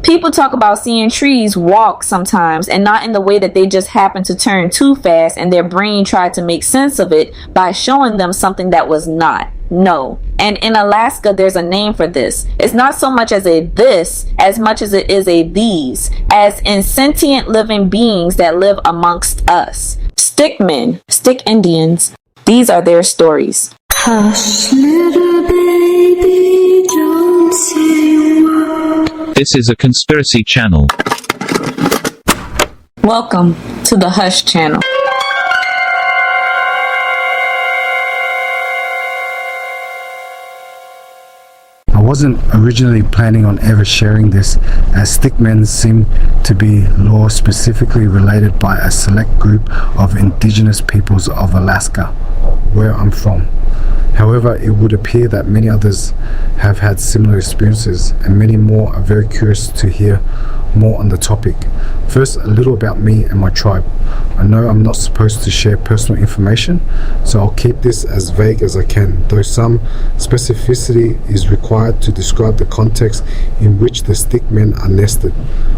People talk about seeing trees walk sometimes, and not in the way that they just happen to turn too fast and their brain tried to make sense of it by showing them something that was not. No. And in Alaska, there's a name for this. It's not so much as a this as much as it is a these, as in sentient living beings that live amongst us. Stickmen, stick Indians, these are their stories. Hush, little baby, don't say a word. This is a conspiracy channel. Welcome to the Hush Channel. I wasn't originally planning on ever sharing this, as stickmen seem to be law specifically related by a select group of indigenous peoples of Alaska, where I'm from. However, it would appear that many others have had similar experiences, and many more are very curious to hear more on the topic. First, a little about me and my tribe. I know I'm not supposed to share personal information, so I'll keep this as vague as I can, though some specificity is required to describe the context in which the stickmen are nested.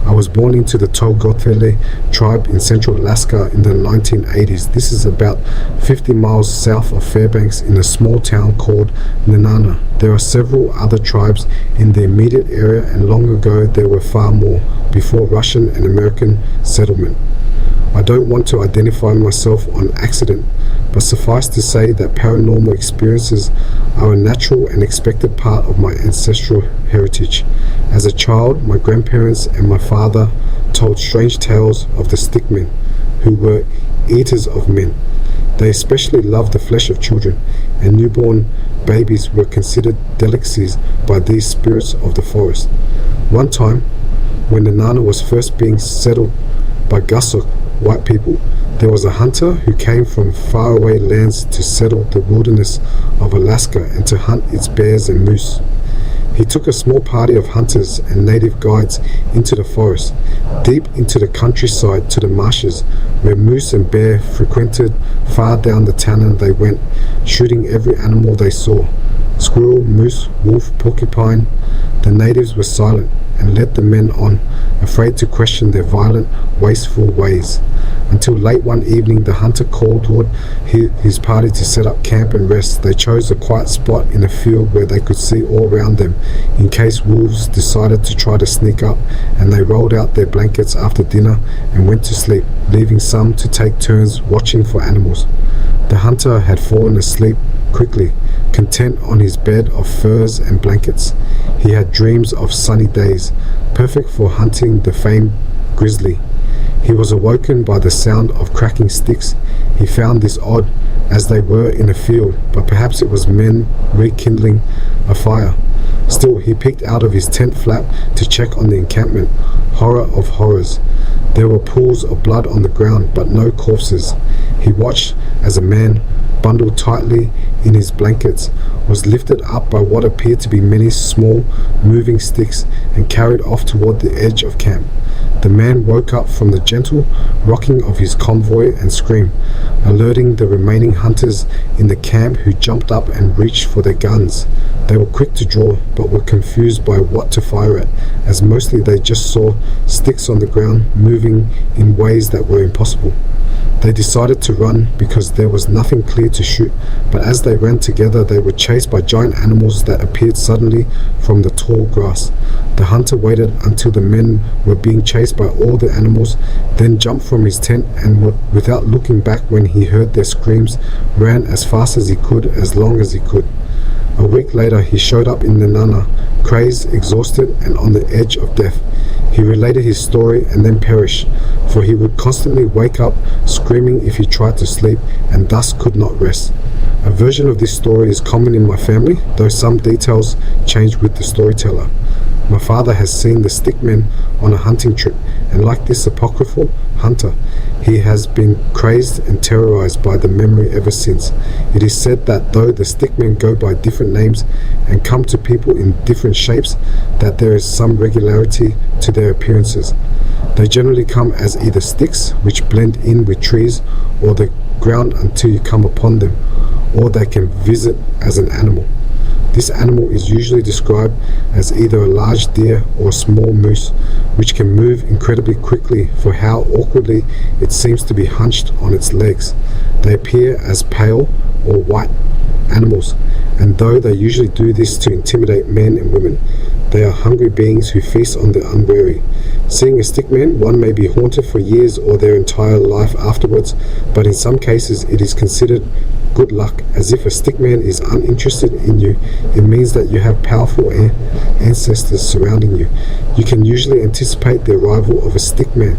I was born into the Tolgotele tribe in central Alaska in the 1980s. This is about 50 miles south of Fairbanks in a small town called Nenana. There are several other tribes in the immediate area, and long ago there were far more, before Russian and American settlement. I don't want to identify myself on accident, but suffice to say that paranormal experiences are a natural and expected part of my ancestral heritage. As a child, my grandparents and my father told strange tales of the stickmen, who were eaters of men. They especially loved the flesh of children, and newborn babies were considered delicacies by these spirits of the forest. One time, when Nenana was first being settled by Gusuk white people, there was a hunter who came from faraway lands to settle the wilderness of Alaska and to hunt its bears and moose. He took a small party of hunters and native guides into the forest, deep into the countryside to the marshes, where moose and bear frequented. Far down the Tanana they went, shooting every animal they saw: squirrel, moose, wolf, porcupine. The natives were silent and led the men on, afraid to question their violent, wasteful ways. Until late one evening, the hunter called toward his party to set up camp and rest. They chose a quiet spot in a field where they could see all around them, in case wolves decided to try to sneak up, and they rolled out their blankets after dinner and went to sleep, leaving some to take turns watching for animals. The hunter had fallen asleep quickly, content on his bed of furs and blankets. He had dreams of sunny days, perfect for hunting the famed grizzly. He was awoken by the sound of cracking sticks. He found this odd, as they were in a field, but perhaps it was men rekindling a fire. Still, he peeked out of his tent flap to check on the encampment. Horror of horrors. There were pools of blood on the ground, but no corpses. He watched as a man, bundled tightly in his blankets, was lifted up by what appeared to be many small, moving sticks and carried off toward the edge of camp. The man woke up from the gentle rocking of his convoy and screamed, alerting the remaining hunters in the camp, who jumped up and reached for their guns. They were quick to draw, but were confused by what to fire at, as mostly they just saw sticks on the ground moving in ways that were impossible. They decided to run because there was nothing clear to shoot, but as they ran together they were chased by giant animals that appeared suddenly from the tall grass. The hunter waited until the men were being chased by all the animals, then jumped from his tent and, without looking back when he heard their screams, ran as fast as he could, as long as he could. A week later he showed up in Nenana, crazed, exhausted, and on the edge of death. He related his story and then perished, for he would constantly wake up screaming if he tried to sleep, and thus could not rest. A version of this story is common in my family, though some details change with the storyteller. My father has seen the stickmen on a hunting trip, and like this apocryphal hunter, he has been crazed and terrorized by the memory ever since. It is said that though the stickmen go by different names and come to people in different shapes, that there is some regularity to their appearances. They generally come as either sticks, which blend in with trees or the ground until you come upon them, or they can visit as an animal. This animal is usually described as either a large deer or a small moose, which can move incredibly quickly for how awkwardly it seems to be hunched on its legs. They appear as pale or white animals, and though they usually do this to intimidate men and women, they are hungry beings who feast on the unwary. Seeing a stickman, one may be haunted for years or their entire life afterwards, but in some cases it is considered good luck, as if a stickman is uninterested in you, it means that you have powerful ancestors surrounding you. You can usually anticipate the arrival of a stickman,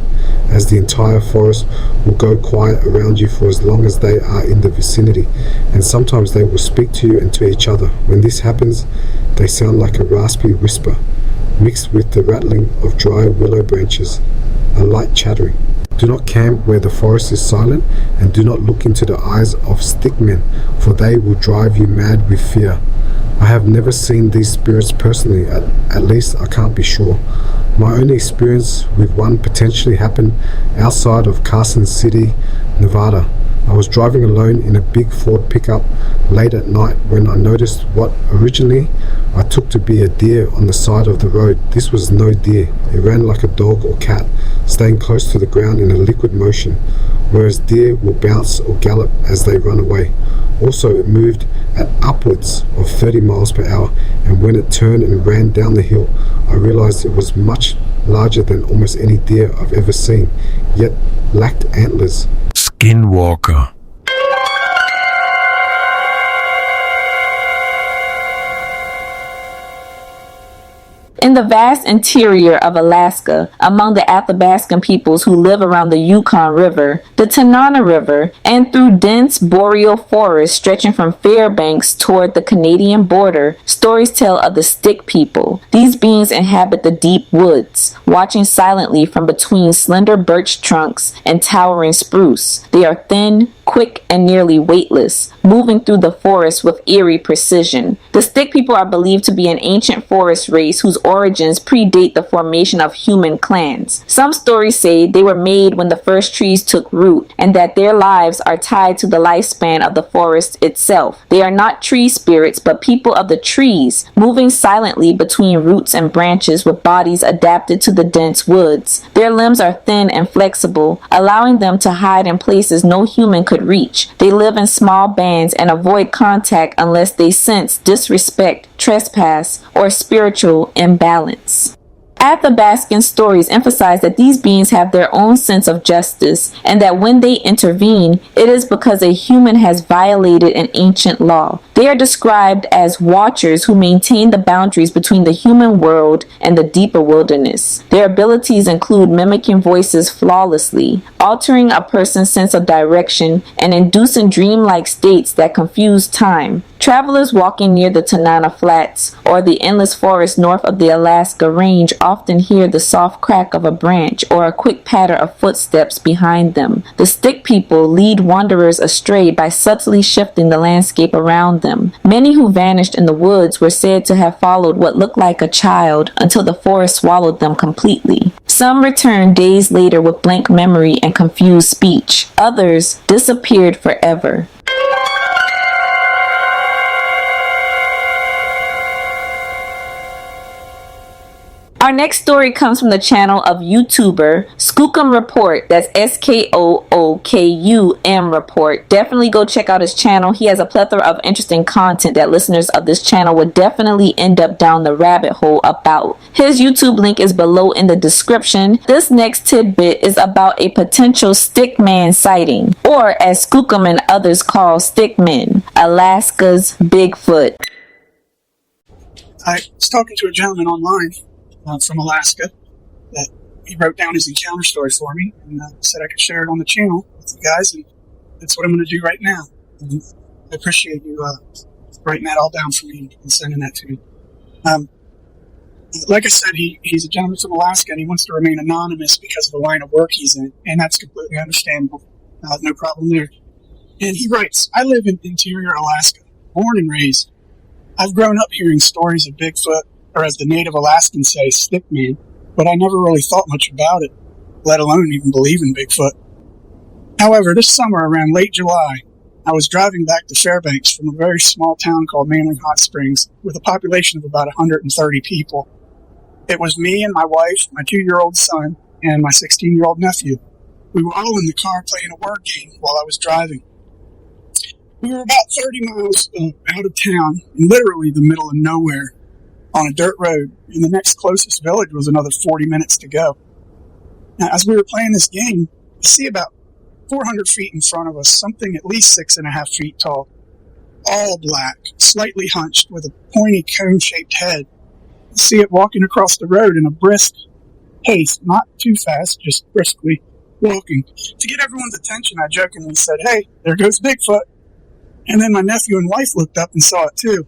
as the entire forest will go quiet around you for as long as they are in the vicinity, and sometimes they will speak to you and to each other. When this happens, they sound like a raspy whisper, mixed with the rattling of dry willow branches, a light chattering. Do not camp where the forest is silent, and do not look into the eyes of stickmen, for they will drive you mad with fear. I have never seen these spirits personally, at least I can't be sure. My only experience with one potentially happened outside of Carson City, Nevada. I was driving alone in a big Ford pickup late at night when I noticed what originally I took to be a deer on the side of the road. This was no deer. It ran like a dog or cat, staying close to the ground in a liquid motion, whereas deer will bounce or gallop as they run away. Also, it moved at upwards of 30 miles per hour, and when it turned and ran down the hill, I realized it was much larger than almost any deer I've ever seen, yet lacked antlers. Skinwalker. In the vast interior of Alaska, among the Athabascan peoples who live around the Yukon River, the Tanana River, and through dense boreal forests stretching from Fairbanks toward the Canadian border, stories tell of the stick people. These beings inhabit the deep woods, watching silently from between slender birch trunks and towering spruce. They are thin, quick, and nearly weightless, moving through the forest with eerie precision. The stick people are believed to be an ancient forest race whose origins predate the formation of human clans. Some stories say they were made when the first trees took root, and that their lives are tied to the lifespan of the forest itself. They are not tree spirits, but people of the trees, moving silently between roots and branches with bodies adapted to the dense woods. Their limbs are thin and flexible, allowing them to hide in places no human could reach. They live in small bands and avoid contact unless they sense disrespect, trespass, or spiritual imbalance. Athabascan stories emphasize that these beings have their own sense of justice, and that when they intervene, it is because a human has violated an ancient law. They are described as watchers who maintain the boundaries between the human world and the deeper wilderness. Their abilities include mimicking voices flawlessly, altering a person's sense of direction, and inducing dreamlike states that confuse time. Travelers walking near the Tanana Flats or the endless forest north of the Alaska Range often hear the soft crack of a branch or a quick patter of footsteps behind them. The stick people lead wanderers astray by subtly shifting the landscape around them. Many who vanished in the woods were said to have followed what looked like a child until the forest swallowed them completely. Some returned days later with blank memory and confused speech. Others disappeared forever. Our next story comes from the channel of YouTuber Skookum Report. That's SKOOKUM Report. Definitely go check out his channel. He has a plethora of interesting content that listeners of this channel would definitely end up down the rabbit hole about. His YouTube link is below in the description. This next tidbit is about a potential stickman sighting, or as Skookum and others call stickmen, Alaska's Bigfoot. I was talking to a gentleman online from Alaska that he wrote down his encounter story for me and said I could share it on the channel with you guys, and that's what I'm going to do right now. And I appreciate you writing that all down for me and sending that to me. Like I said, he's a gentleman from Alaska, and he wants to remain anonymous because of the line of work he's in, and that's completely understandable. No problem there. And he writes, I live in interior Alaska, born and raised. I've grown up hearing stories of Bigfoot, or as the native Alaskans say, stickman, but I never really thought much about it, let alone even believe in Bigfoot. However, this summer, around late July, I was driving back to Fairbanks from a very small town called Manly Hot Springs with a population of about 130 people. It was me and my wife, my 2-year-old son, and my 16-year-old nephew. We were all in the car playing a word game while I was driving. We were about 30 miles out of town, in literally the middle of nowhere, on a dirt road, and the next closest village was another 40 minutes to go. Now, as we were playing this game, I see about 400 feet in front of us something at least 6.5 feet tall, all black, slightly hunched with a pointy cone-shaped head. I see it walking across the road in a brisk pace, not too fast, just briskly walking. To get everyone's attention, I jokingly said, "Hey, there goes Bigfoot." And then my nephew and wife looked up and saw it too.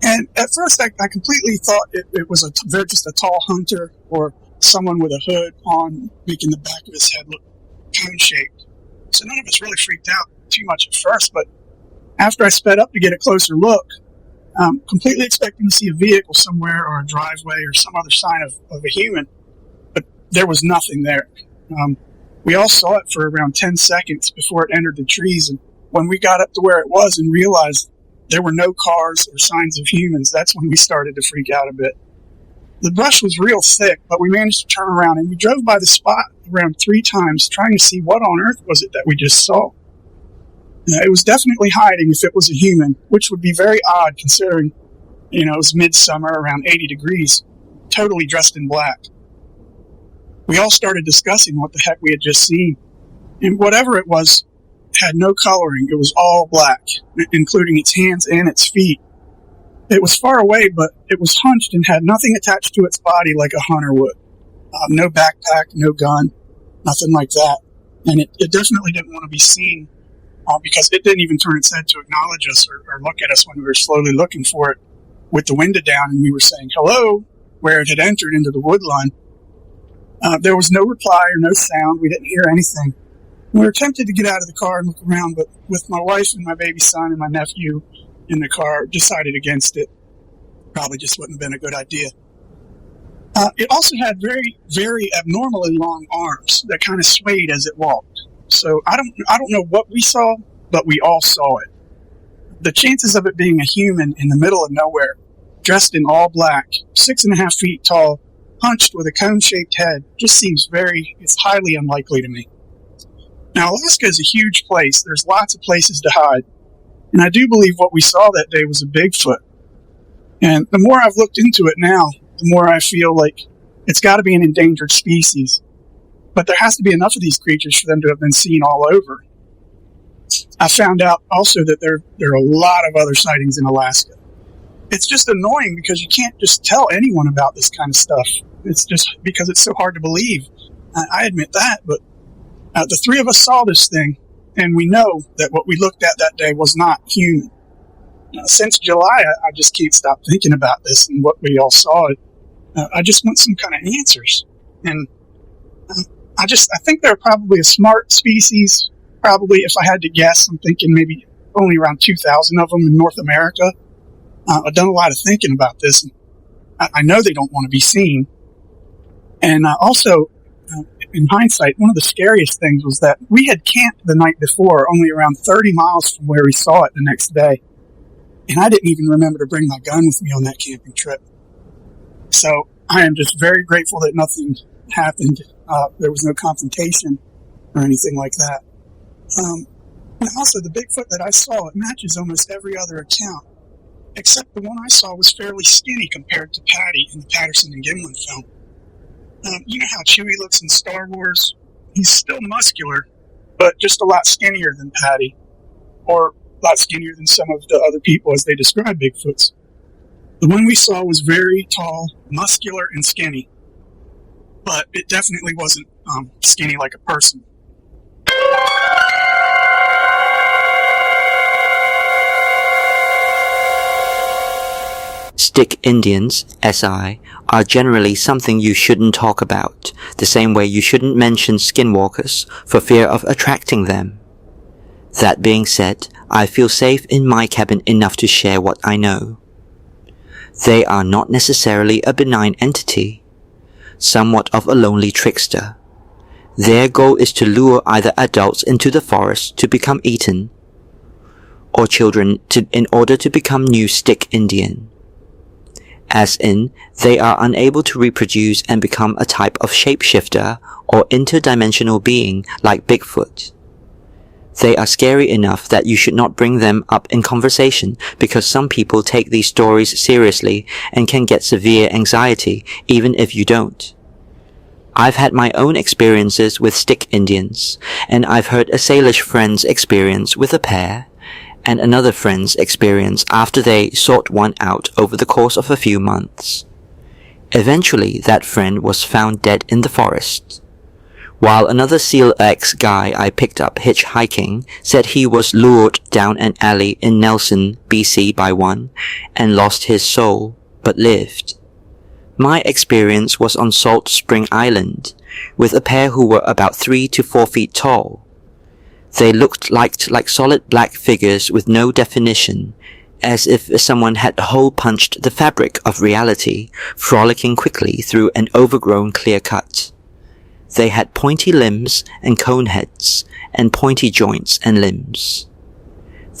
And at first, I completely thought it was just a tall hunter or someone with a hood on, making the back of his head look cone-shaped. So none of us really freaked out too much at first, but after I sped up to get a closer look, completely expecting to see a vehicle somewhere or a driveway or some other sign of a human, but there was nothing there. We all saw it for around 10 seconds before it entered the trees, and when we got up to where it was and realized there were no cars or signs of humans, that's when we started to freak out a bit. The brush was real thick, but we managed to turn around, and we drove by the spot around 3 times trying to see what on earth was it that we just saw. It was definitely hiding if it was a human, which would be very odd considering, it was midsummer, around 80 degrees, totally dressed in black. We all started discussing what the heck we had just seen, and whatever it was had no coloring. It was all black, including its hands and its feet. It was far away, but it was hunched and had nothing attached to its body like a hunter would. No backpack, no gun, nothing like that. And it definitely didn't want to be seen because it didn't even turn its head to acknowledge us or look at us when we were slowly looking for it with the window down and we were saying hello, where it had entered into the wood line. There was no reply or no sound. We didn't hear anything. We were tempted to get out of the car and look around, but with my wife and my baby son and my nephew in the car, decided against it. Probably just wouldn't have been a good idea. It also had very, very abnormally long arms that kind of swayed as it walked. So I don't know what we saw, but we all saw it. The chances of it being a human in the middle of nowhere, dressed in all black, 6.5 feet tall, hunched with a cone-shaped head, just seems it's highly unlikely to me. Now, Alaska is a huge place. There's lots of places to hide. And I do believe what we saw that day was a Bigfoot. And the more I've looked into it now, the more I feel like it's got to be an endangered species. But there has to be enough of these creatures for them to have been seen all over. I found out also that there are a lot of other sightings in Alaska. It's just annoying because you can't just tell anyone about this kind of stuff. It's just because it's so hard to believe. I admit that, but the 3 of us saw this thing, and we know that what we looked at that day was not human. Since July, I just can't stop thinking about this and what we all saw. I just want some kind of answers. And I think they're probably a smart species. Probably, if I had to guess, I'm thinking maybe only around 2,000 of them in North America. I've done a lot of thinking about this. And I know they don't want to be seen. And also, in hindsight, one of the scariest things was that we had camped the night before, only around 30 miles from where we saw it the next day. And I didn't even remember to bring my gun with me on that camping trip. So I am just very grateful that nothing happened. There was no confrontation or anything like that. And also, the Bigfoot that I saw, it matches almost every other account, except the one I saw was fairly skinny compared to Patty in the Patterson and Gimlin film. You know how Chewie looks in Star Wars? He's still muscular, but just a lot skinnier than Patty, or a lot skinnier than some of the other people as they describe Bigfoots. The one we saw was very tall, muscular, and skinny, but it definitely wasn't skinny like a person. Stick Indians, SI, are generally something you shouldn't talk about, the same way you shouldn't mention skinwalkers for fear of attracting them. That being said, I feel safe in my cabin enough to share what I know. They are not necessarily a benign entity, somewhat of a lonely trickster. Their goal is to lure either adults into the forest to become eaten, or children in order to become new stick Indian. As in, they are unable to reproduce and become a type of shapeshifter or interdimensional being like Bigfoot. They are scary enough that you should not bring them up in conversation because some people take these stories seriously and can get severe anxiety even if you don't. I've had my own experiences with stick Indians, and I've heard a Salish friend's experience with a pair, and another friend's experience after they sought one out over the course of a few months. Eventually, that friend was found dead in the forest, while another Seal X guy I picked up hitchhiking said he was lured down an alley in Nelson, BC by one, and lost his soul, but lived. My experience was on Salt Spring Island, with a pair who were about 3 to 4 feet tall. They looked like solid black figures with no definition, as if someone had hole-punched the fabric of reality, frolicking quickly through an overgrown clear cut. They had pointy limbs and cone heads, and pointy joints and limbs.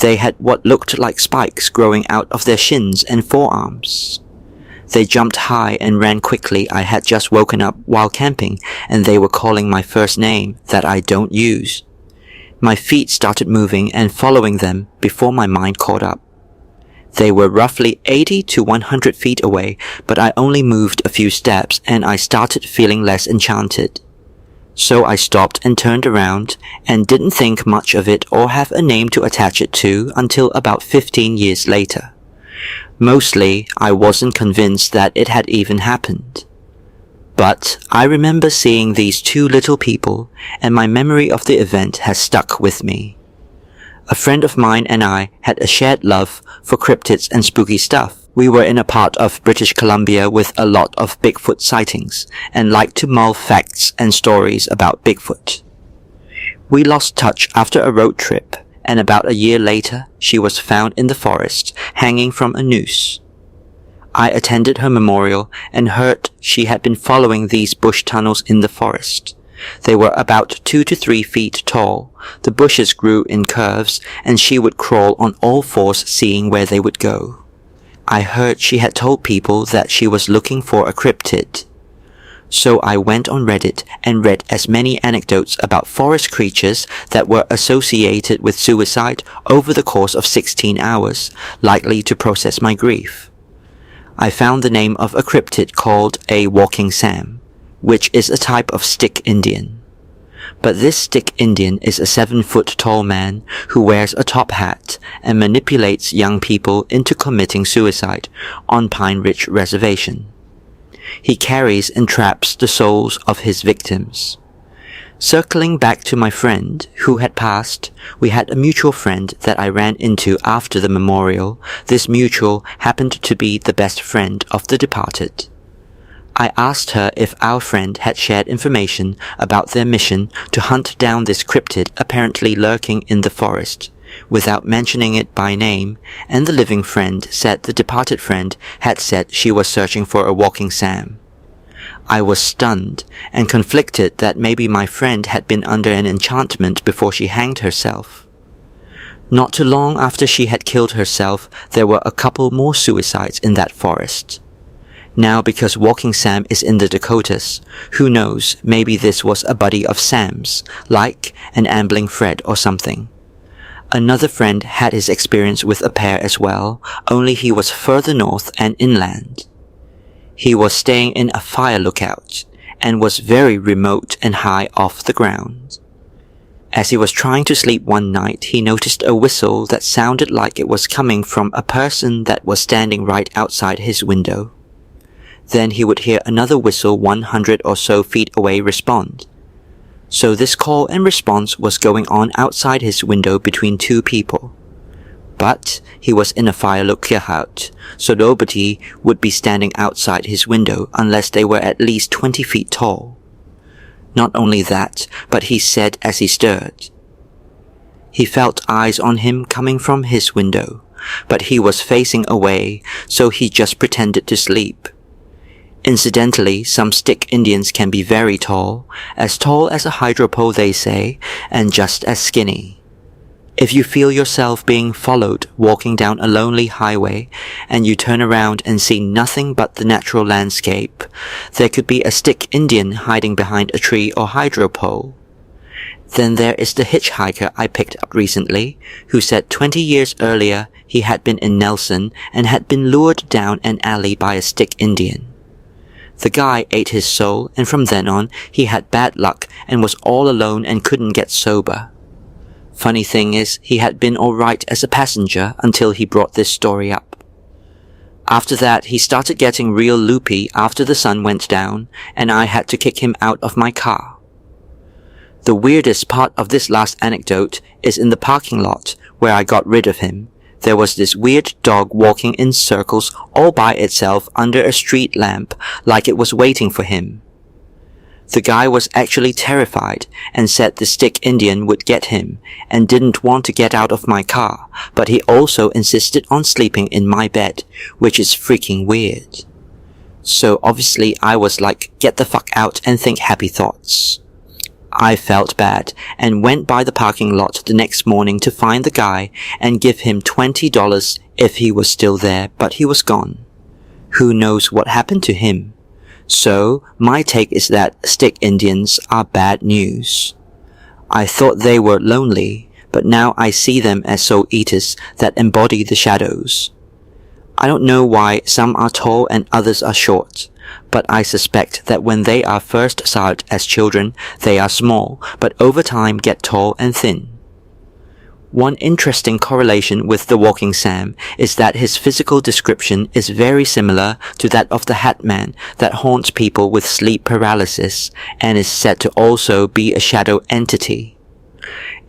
They had what looked like spikes growing out of their shins and forearms. They jumped high and ran quickly. I had just woken up while camping, and they were calling my first name that I don't use. My feet started moving and following them before my mind caught up. They were roughly 80 to 100 feet away, but I only moved a few steps and I started feeling less enchanted. So I stopped and turned around and didn't think much of it or have a name to attach it to until about 15 years later. Mostly, I wasn't convinced that it had even happened. But I remember seeing these two little people, and my memory of the event has stuck with me. A friend of mine and I had a shared love for cryptids and spooky stuff. We were in a part of British Columbia with a lot of Bigfoot sightings, and liked to mull facts and stories about Bigfoot. We lost touch after a road trip, and about a year later, she was found in the forest, hanging from a noose. I attended her memorial and heard she had been following these bush tunnels in the forest. They were about 2 to 3 feet tall. The bushes grew in curves, and she would crawl on all fours seeing where they would go. I heard she had told people that she was looking for a cryptid. So I went on Reddit and read as many anecdotes about forest creatures that were associated with suicide over the course of 16 hours, likely to process my grief. I found the name of a cryptid called a Walking Sam, which is a type of stick Indian. But this stick Indian is a 7-foot-tall man who wears a top hat and manipulates young people into committing suicide on Pine Ridge Reservation. He carries and traps the souls of his victims. Circling back to my friend who had passed, we had a mutual friend that I ran into after the memorial. This mutual happened to be the best friend of the departed. I asked her if our friend had shared information about their mission to hunt down this cryptid apparently lurking in the forest, without mentioning it by name, and the living friend said the departed friend had said she was searching for a Walking Sam. I was stunned and conflicted that maybe my friend had been under an enchantment before she hanged herself. Not too long after she had killed herself, there were a couple more suicides in that forest. Now, because Walking Sam is in the Dakotas, who knows, maybe this was a buddy of Sam's, like an Ambling Fred or something. Another friend had his experience with a pair as well, only he was further north and inland. He was staying in a fire lookout, and was very remote and high off the ground. As he was trying to sleep one night, he noticed a whistle that sounded like it was coming from a person that was standing right outside his window. Then he would hear another whistle 100 or so feet away respond. So this call and response was going on outside his window between two people. But he was in a fire lookout, so nobody would be standing outside his window unless they were at least 20 feet tall. Not only that, but he said as he stirred, he felt eyes on him coming from his window, but he was facing away, so he just pretended to sleep. Incidentally, some stick Indians can be very tall as a hydropole they say, and just as skinny. If you feel yourself being followed walking down a lonely highway and you turn around and see nothing but the natural landscape, there could be a stick Indian hiding behind a tree or hydropole. Then there is the hitchhiker I picked up recently, who said 20 years earlier he had been in Nelson and had been lured down an alley by a stick Indian. The guy ate his soul, and from then on he had bad luck and was all alone and couldn't get sober. Funny thing is, he had been alright as a passenger until he brought this story up. After that, he started getting real loopy after the sun went down, and I had to kick him out of my car. The weirdest part of this last anecdote is in the parking lot where I got rid of him. There was this weird dog walking in circles all by itself under a street lamp like it was waiting for him. The guy was actually terrified and said the stick Indian would get him and didn't want to get out of my car, but he also insisted on sleeping in my bed, which is freaking weird. So obviously I was like, get the fuck out and think happy thoughts. I felt bad and went by the parking lot the next morning to find the guy and give him $20 if he was still there, but he was gone. Who knows what happened to him? So, my take is that stick Indians are bad news. I thought they were lonely, but now I see them as soul eaters that embody the shadows. I don't know why some are tall and others are short, but I suspect that when they are first started as children, they are small, but over time get tall and thin. One interesting correlation with the Walking Sam is that his physical description is very similar to that of the Hat Man that haunts people with sleep paralysis and is said to also be a shadow entity.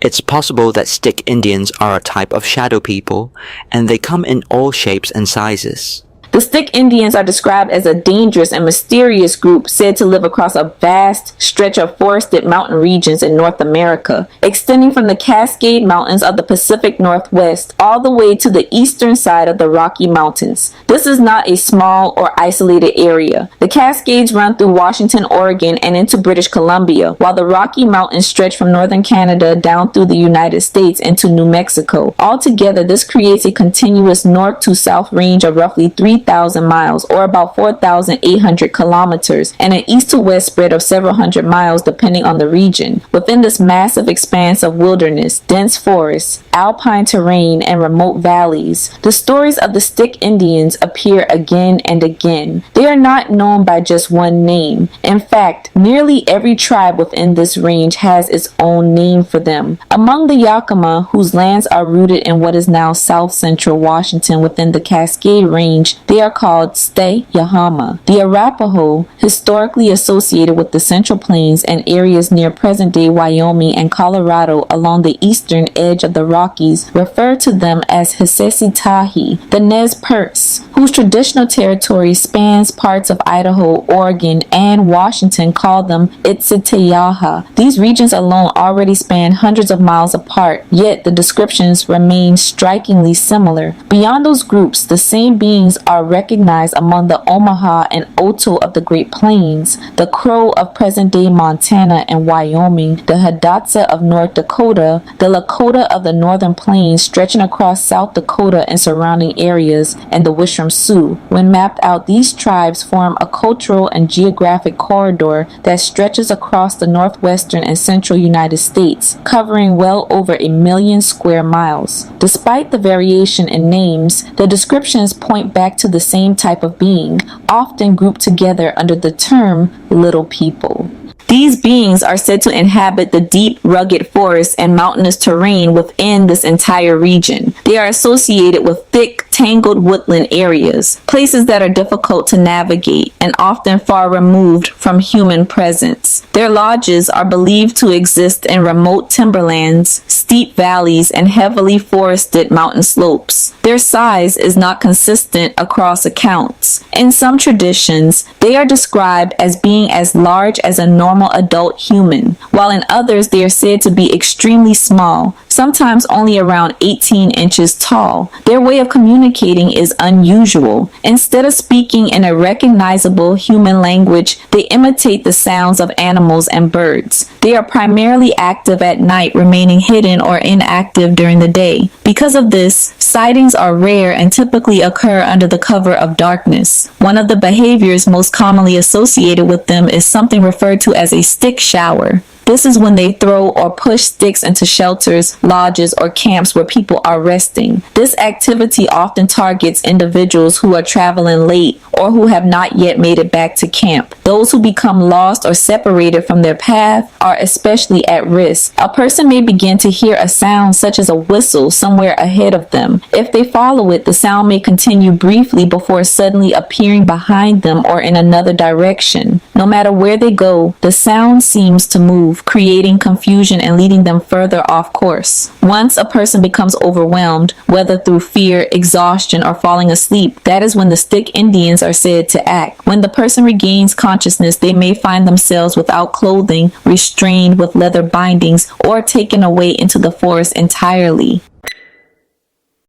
It's possible that stick Indians are a type of shadow people, and they come in all shapes and sizes. The stick Indians are described as a dangerous and mysterious group said to live across a vast stretch of forested mountain regions in North America, extending from the Cascade Mountains of the Pacific Northwest all the way to the eastern side of the Rocky Mountains. This is not a small or isolated area. The Cascades run through Washington, Oregon, and into British Columbia, while the Rocky Mountains stretch from northern Canada down through the United States into New Mexico. Altogether, this creates a continuous north to south range of roughly 3,000 miles, or about 4,800 kilometers, and an east to west spread of several hundred miles depending on the region. Within this massive expanse of wilderness, dense forests, alpine terrain, and remote valleys, the stories of the stick Indians appear again and again. They are not known by just one name. In fact, nearly every tribe within this range has its own name for them. Among the Yakima, whose lands are rooted in what is now south central Washington within the Cascade Range, they are called Stay-Yahama. The Arapaho, historically associated with the Central Plains and areas near present-day Wyoming and Colorado along the eastern edge of the Rockies, refer to them as Hisesitahi. The Nez Perce, whose traditional territory spans parts of Idaho, Oregon, and Washington, call them Itzitayaha. These regions alone already span hundreds of miles apart, yet the descriptions remain strikingly similar. Beyond those groups, the same beings are recognized among the Omaha and Oto of the Great Plains, the Crow of present-day Montana and Wyoming, the Hidatsa of North Dakota, the Lakota of the Northern Plains stretching across South Dakota and surrounding areas, and the Wishram Sioux. When mapped out, these tribes form a cultural and geographic corridor that stretches across the northwestern and central United States, covering well over 1 million square miles. Despite the variation in names, the descriptions point back to the same type of being, often grouped together under the term little people. These beings are said to inhabit the deep, rugged forests and mountainous terrain within this entire region. They are associated with thick, tangled woodland areas, places that are difficult to navigate and often far removed from human presence. Their lodges are believed to exist in remote timberlands, steep valleys, and heavily forested mountain slopes. Their size is not consistent across accounts. In some traditions, they are described as being as large as a normal adult human, while in others they are said to be extremely small, sometimes only around 18 inches tall. Their way of communicating is unusual. Instead of speaking in a recognizable human language, they imitate the sounds of animals and birds. They are primarily active at night, remaining hidden or inactive during the day. Because of this, sightings are rare and typically occur under the cover of darkness. One of the behaviors most commonly associated with them is something referred to as a stick shower. This is when they throw or push sticks into shelters, lodges, or camps where people are resting. This activity often targets individuals who are traveling late or who have not yet made it back to camp. Those who become lost or separated from their path are especially at risk. A person may begin to hear a sound such as a whistle somewhere ahead of them. If they follow it, the sound may continue briefly before suddenly appearing behind them or in another direction. No matter where they go, the sound seems to move, creating confusion and leading them further off course. Once a person becomes overwhelmed, whether through fear, exhaustion, or falling asleep, that is when the stick Indians are said to act. When the person regains consciousness, they may find themselves without clothing, restrained with leather bindings, or taken away into the forest entirely.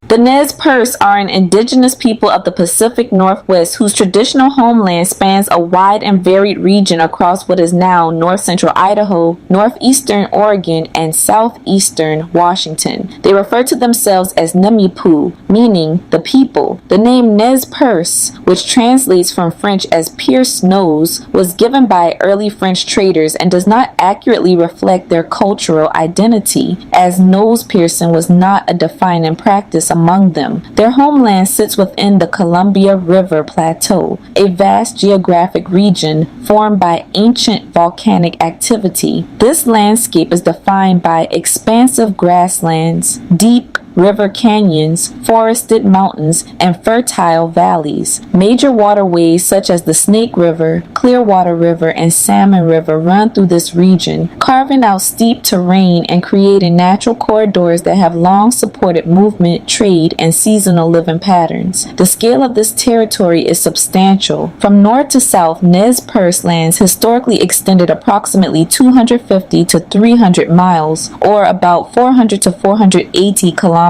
The Nez Perce are an indigenous people of the Pacific Northwest whose traditional homeland spans a wide and varied region across what is now north-central Idaho, northeastern Oregon, and southeastern Washington. They refer to themselves as Namipu, meaning the people. The name Nez Perce, which translates from French as pierced nose, was given by early French traders and does not accurately reflect their cultural identity, as nose piercing was not a defining practice among them. Their homeland sits within the Columbia River Plateau, a vast geographic region formed by ancient volcanic activity. This landscape is defined by expansive grasslands, deep river canyons, forested mountains, and fertile valleys. Major waterways such as the Snake River, Clearwater River, and Salmon River run through this region, carving out steep terrain and creating natural corridors that have long supported movement, trade, and seasonal living patterns. The scale of this territory is substantial. From north to south, Nez Perce lands historically extended approximately 250 to 300 miles, or about 400 to 480 kilometers.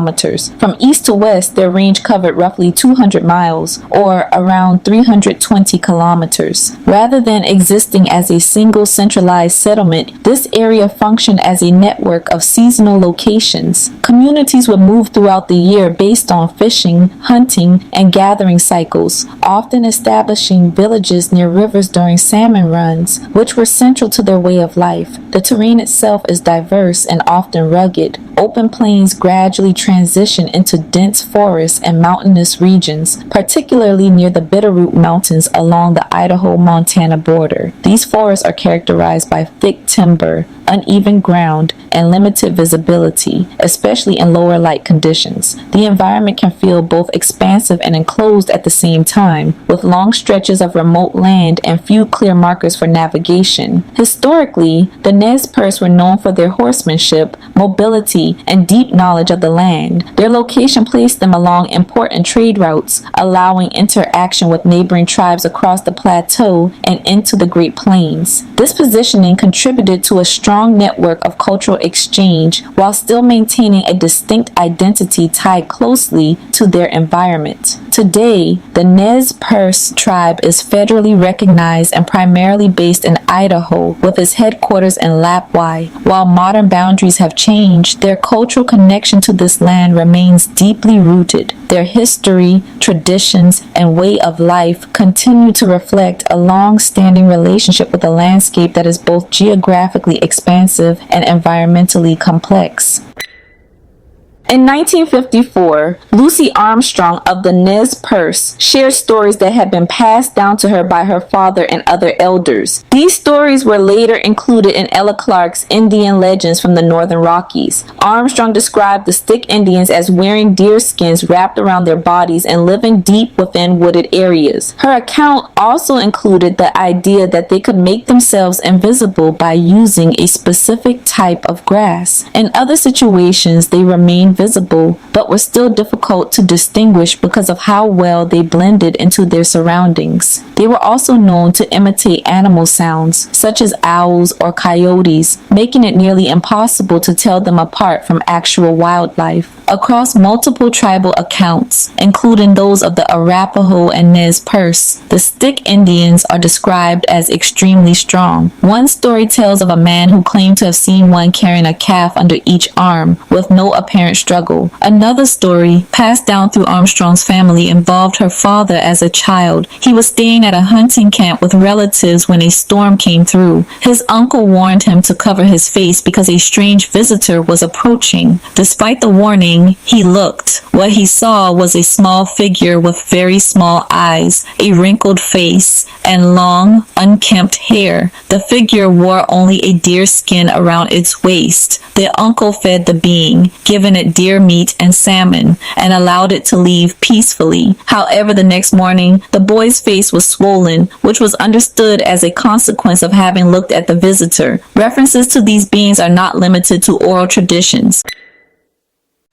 From east to west, their range covered roughly 200 miles, or around 320 kilometers. Rather than existing as a single centralized settlement, this area functioned as a network of seasonal locations. Communities would move throughout the year based on fishing, hunting, and gathering cycles, often establishing villages near rivers during salmon runs, which were central to their way of life. The terrain itself is diverse and often rugged. Open plains gradually transition into dense forests and mountainous regions, particularly near the Bitterroot Mountains along the Idaho-Montana border. These forests are characterized by thick timber, uneven ground, and limited visibility, especially in lower light conditions. The environment can feel both expansive and enclosed at the same time, with long stretches of remote land and few clear markers for navigation. Historically, the Nez Perce were known for their horsemanship, mobility, and deep knowledge of the land. Their location placed them along important trade routes, allowing interaction with neighboring tribes across the plateau and into the Great Plains. This positioning contributed to a strong network of cultural exchange while still maintaining a distinct identity tied closely to their environment. Today, the Nez Perce tribe is federally recognized and primarily based in Idaho, with its headquarters in Lapwai. While modern boundaries have changed, their cultural connection to this land remains deeply rooted. Their history, traditions, and way of life continue to reflect a long-standing relationship with a landscape that is both geographically expansive and environmentally complex. In 1954, Lucy Armstrong of the Nez Perce shared stories that had been passed down to her by her father and other elders. These stories were later included in Ella Clark's Indian Legends from the Northern Rockies. Armstrong described the Stick Indians as wearing deer skins wrapped around their bodies and living deep within wooded areas. Her account also included the idea that they could make themselves invisible by using a specific type of grass. In other situations, they remained visible, but were still difficult to distinguish because of how well they blended into their surroundings. They were also known to imitate animal sounds, such as owls or coyotes, making it nearly impossible to tell them apart from actual wildlife. Across multiple tribal accounts, including those of the Arapaho and Nez Perce, the Stick Indians are described as extremely strong. One story tells of a man who claimed to have seen one carrying a calf under each arm with no apparent struggle. Another story, passed down through Armstrong's family, involved her father as a child. He was staying at a hunting camp with relatives when a storm came through. His uncle warned him to cover his face because a strange visitor was approaching. Despite the warning, he looked. What he saw was a small figure with very small eyes, a wrinkled face, and long, unkempt hair. The figure wore only a deer skin around its waist. The uncle fed the being, giving it deer meat and salmon, and allowed it to leave peacefully. However, the next morning, the boy's face was swollen, which was understood as a consequence of having looked at the visitor. References to these beings are not limited to oral traditions.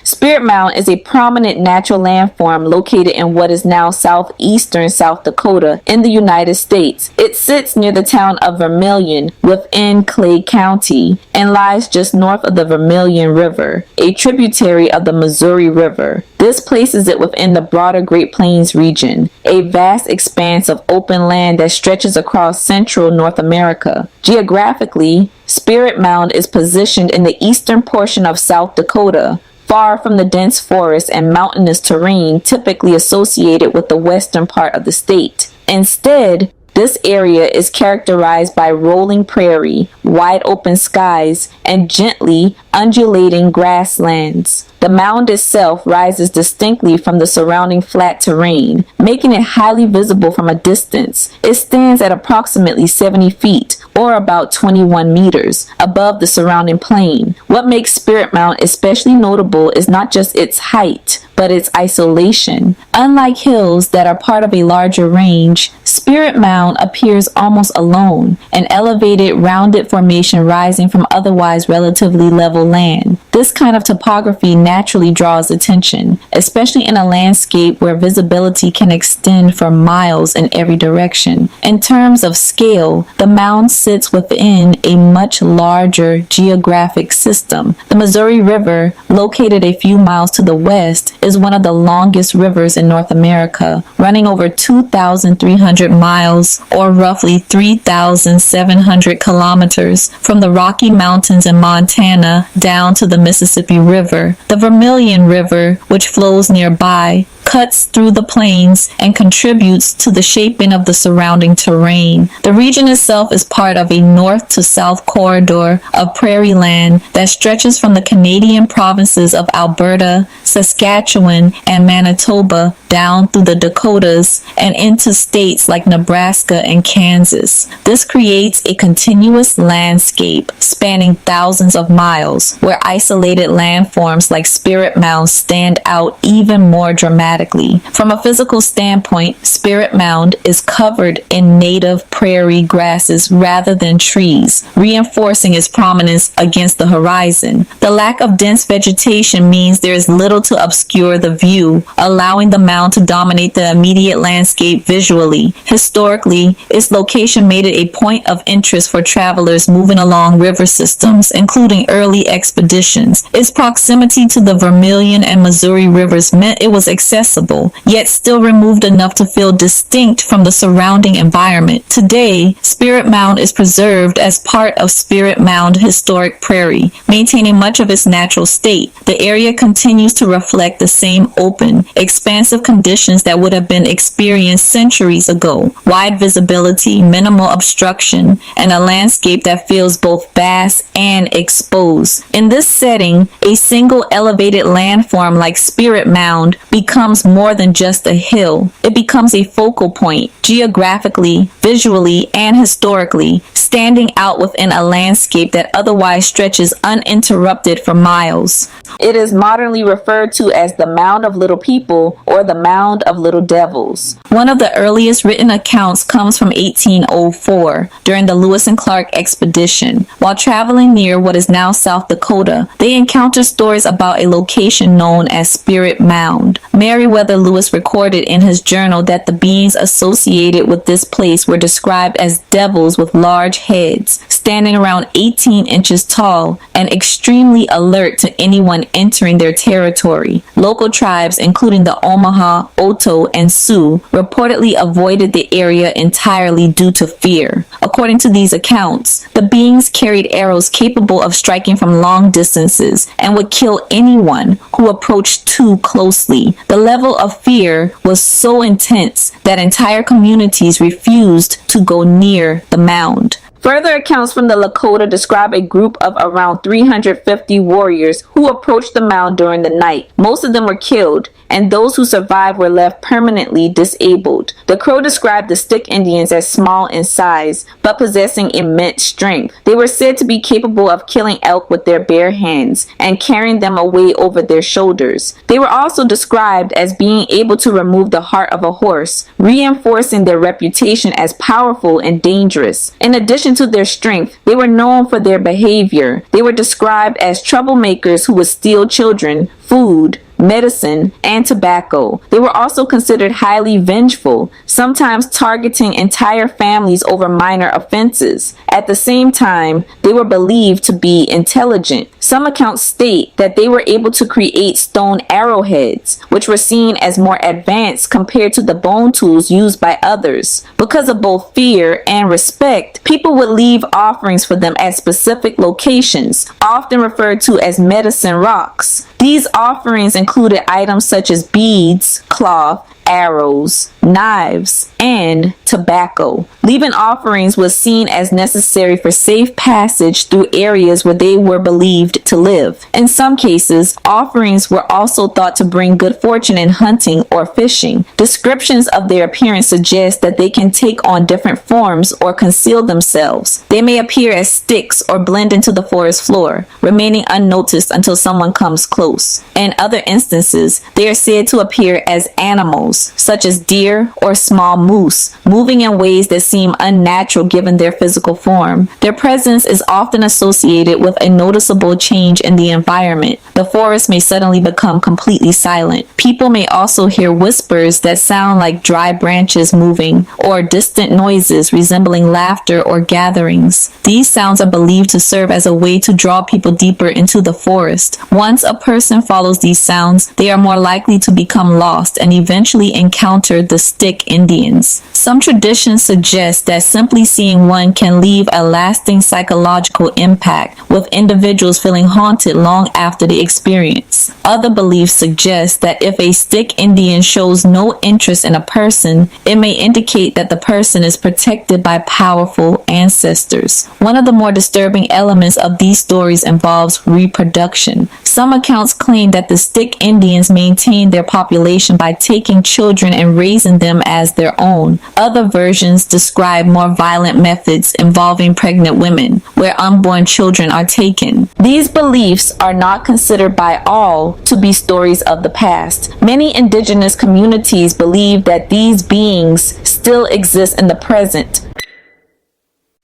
Spirit Mound is a prominent natural landform located in what is now southeastern South Dakota in the United States. It sits near the town of Vermilion within Clay County and lies just north of the Vermilion River, a tributary of the Missouri River. This places it within the broader Great Plains region, a vast expanse of open land that stretches across central North America. Geographically, Spirit Mound is positioned in the eastern portion of South Dakota, far from the dense forest and mountainous terrain typically associated with the western part of the state. Instead, this area is characterized by rolling prairie, wide open skies, and gently undulating grasslands. The mound itself rises distinctly from the surrounding flat terrain, making it highly visible from a distance. It stands at approximately 70 feet, or about 21 meters, above the surrounding plain. What makes Spirit Mound especially notable is not just its height, but its isolation. Unlike hills that are part of a larger range, Spirit Mound appears almost alone, an elevated, rounded formation rising from otherwise relatively level land. This kind of topography naturally draws attention, especially in a landscape where visibility can extend for miles in every direction. In terms of scale, the mound sits within a much larger geographic system. The Missouri River, located a few miles to the west, is one of the longest rivers in North America, running over 2,300 miles, or roughly 3,700 kilometers, from the Rocky Mountains in Montana down to the Mississippi River. The Vermilion River, which flows nearby, cuts through the plains and contributes to the shaping of the surrounding terrain. The region itself is part of a north to south corridor of prairie land that stretches from the Canadian provinces of Alberta, Saskatchewan, and Manitoba down through the Dakotas and into states like Nebraska and Kansas. This creates a continuous landscape spanning thousands of miles, where isolated landforms like Spirit Mound stand out even more dramatically. From a physical standpoint, Spirit Mound is covered in native prairie grasses rather than trees, reinforcing its prominence against the horizon. The lack of dense vegetation means there is little to obscure the view, allowing the mound to dominate the immediate landscape visually. Historically, its location made it a point of interest for travelers moving along river systems, including early expeditions. Its proximity to the Vermilion and Missouri rivers meant it was accessible, yet still removed enough to feel distinct from the surrounding environment. Today, Spirit Mound is preserved as part of Spirit Mound Historic Prairie, maintaining much of its natural state. The area continues to reflect the same open, expansive conditions that would have been experienced centuries ago. Wide visibility, minimal obstruction, and a landscape that feels both vast and exposed. In this setting, a single elevated landform like Spirit Mound becomes becomes more than just a hill. It becomes a focal point, geographically, visually, and historically, standing out within a landscape that otherwise stretches uninterrupted for miles. It is modernly referred to as the Mound of Little People or the Mound of Little Devils. One of the earliest written accounts comes from 1804 during the Lewis and Clark expedition. While traveling near what is now South Dakota, they encountered stories about a location known as Spirit Mound. Meriwether Lewis recorded in his journal that the beings associated with this place were described as devils with large heads, standing around 18 inches tall and extremely alert to anyone entering their territory. Local tribes, including the Omaha, Oto, and Sioux, reportedly avoided the area entirely due to fear. According to these accounts, the beings carried arrows capable of striking from long distances and would kill anyone who approached too closely. The level of fear was so intense that entire communities refused to go near the mound. Further accounts from the Lakota describe a group of around 350 warriors who approached the mound during the night. Most of them were killed, and those who survived were left permanently disabled. The Crow described the Stick Indians as small in size, but possessing immense strength. They were said to be capable of killing elk with their bare hands and carrying them away over their shoulders. They were also described as being able to remove the heart of a horse, reinforcing their reputation as powerful and dangerous. In addition to their strength, they were known for their behavior. They were described as troublemakers who would steal children, food, medicine, and tobacco. They were also considered highly vengeful, sometimes targeting entire families over minor offenses. At the same time, they were believed to be intelligent. Some accounts state that they were able to create stone arrowheads, which were seen as more advanced compared to the bone tools used by others. Because of both fear and respect, people would leave offerings for them at specific locations, often referred to as medicine rocks. These offerings included items such as beads, cloth, arrows, knives, and tobacco. Leaving offerings was seen as necessary for safe passage through areas where they were believed to live. In some cases, offerings were also thought to bring good fortune in hunting or fishing. Descriptions of their appearance suggest that they can take on different forms or conceal themselves. They may appear as sticks or blend into the forest floor, remaining unnoticed until someone comes close. In other instances, they are said to appear as animals, such as deer or small moose, moving in ways that seem unnatural given their physical form. Their presence is often associated with a noticeable change in the environment. The forest may suddenly become completely silent. People may also hear whispers that sound like dry branches moving, or distant noises resembling laughter or gatherings. These sounds are believed to serve as a way to draw people deeper into the forest. Once a person follows these sounds, they are more likely to become lost and eventually encounter the Stick Indians. Some traditions suggest that simply seeing one can leave a lasting psychological impact, with individuals feeling haunted long after the experience. Other beliefs suggest that if a Stick Indian shows no interest in a person, it may indicate that the person is protected by powerful ancestors. One of the more disturbing elements of these stories involves reproduction. Some accounts claim that the Stick Indians maintained their population by taking children and raising them as their own. Other versions describe more violent methods involving pregnant women, where unborn children are taken. These beliefs are not considered by all to be stories of the past. Many indigenous communities believe that these beings still exist in the present.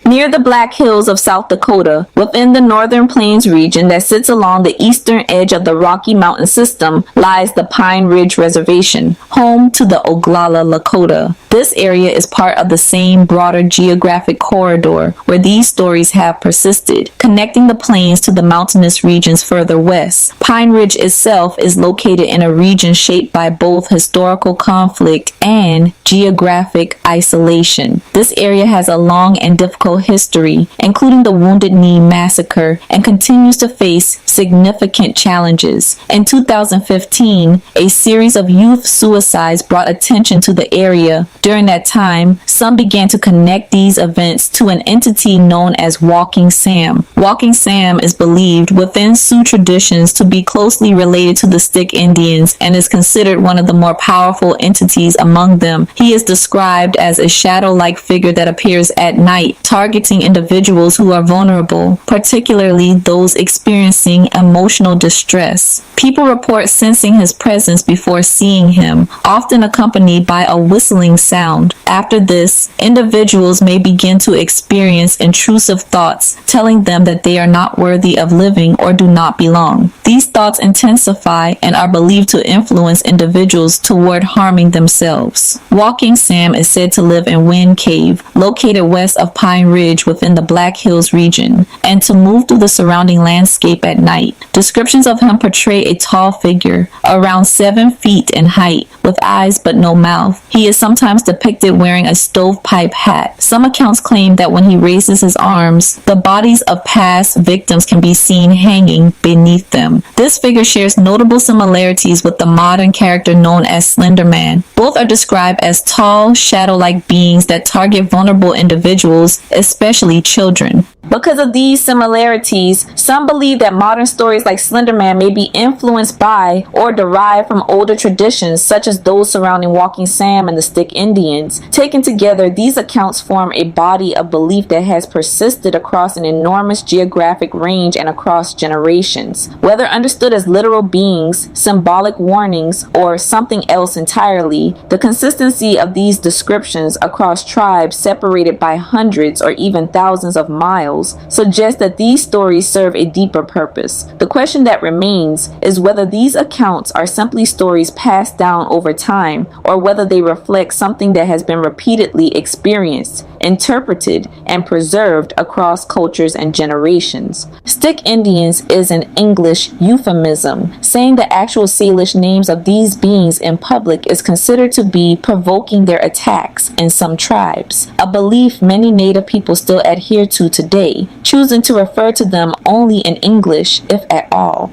Near the Black Hills of South Dakota, within the Northern Plains region that sits along the eastern edge of the Rocky Mountain system, lies the Pine Ridge Reservation, home to the Oglala Lakota. This area is part of the same broader geographic corridor where these stories have persisted, connecting the plains to the mountainous regions further west. Pine Ridge itself is located in a region shaped by both historical conflict and geographic isolation. This area has a long and difficult historical history, including the Wounded Knee Massacre, and continues to face significant challenges. In 2015, a series of youth suicides brought attention to the area. During that time, some began to connect these events to an entity known as Walking Sam. Walking Sam is believed within Sioux traditions to be closely related to the Stick Indians and is considered one of the more powerful entities among them. He is described as a shadow-like figure that appears at night, targeting individuals who are vulnerable, particularly those experiencing emotional distress. People report sensing his presence before seeing him, often accompanied by a whistling sound. After this, individuals may begin to experience intrusive thoughts, telling them that they are not worthy of living or do not belong. These thoughts intensify and are believed to influence individuals toward harming themselves. Walking Sam is said to live in Wind Cave, located west of Pine Ridge within the Black Hills region, and to move through the surrounding landscape at night. Descriptions of him portray a tall figure, around 7 feet in height, with eyes but no mouth. He is sometimes depicted wearing a stovepipe hat. Some accounts claim that when he raises his arms, the bodies of past victims can be seen hanging beneath them. This figure shares notable similarities with the modern character known as Slender Man. Both are described as tall, shadow-like beings that target vulnerable individuals, especially children. Because of these similarities, some believe that modern stories like Slender Man may be influenced by or derived from older traditions such as those surrounding Walking Sam and the Stick Indians. Taken together, these accounts form a body of belief that has persisted across an enormous geographic range and across generations. Whether understood as literal beings, symbolic warnings, or something else entirely, the consistency of these descriptions across tribes separated by hundreds or even thousands of miles suggests that these stories serve a deeper purpose. The question that remains is whether these accounts are simply stories passed down over time, or whether they reflect something that has been repeatedly experienced, interpreted, and preserved across cultures and generations. Stick Indians is an English euphemism, saying the actual Salish names of these beings in public is considered to be provoking their attacks in some tribes, a belief many Native people still adhere to today, choosing to refer to them only in English, if at all.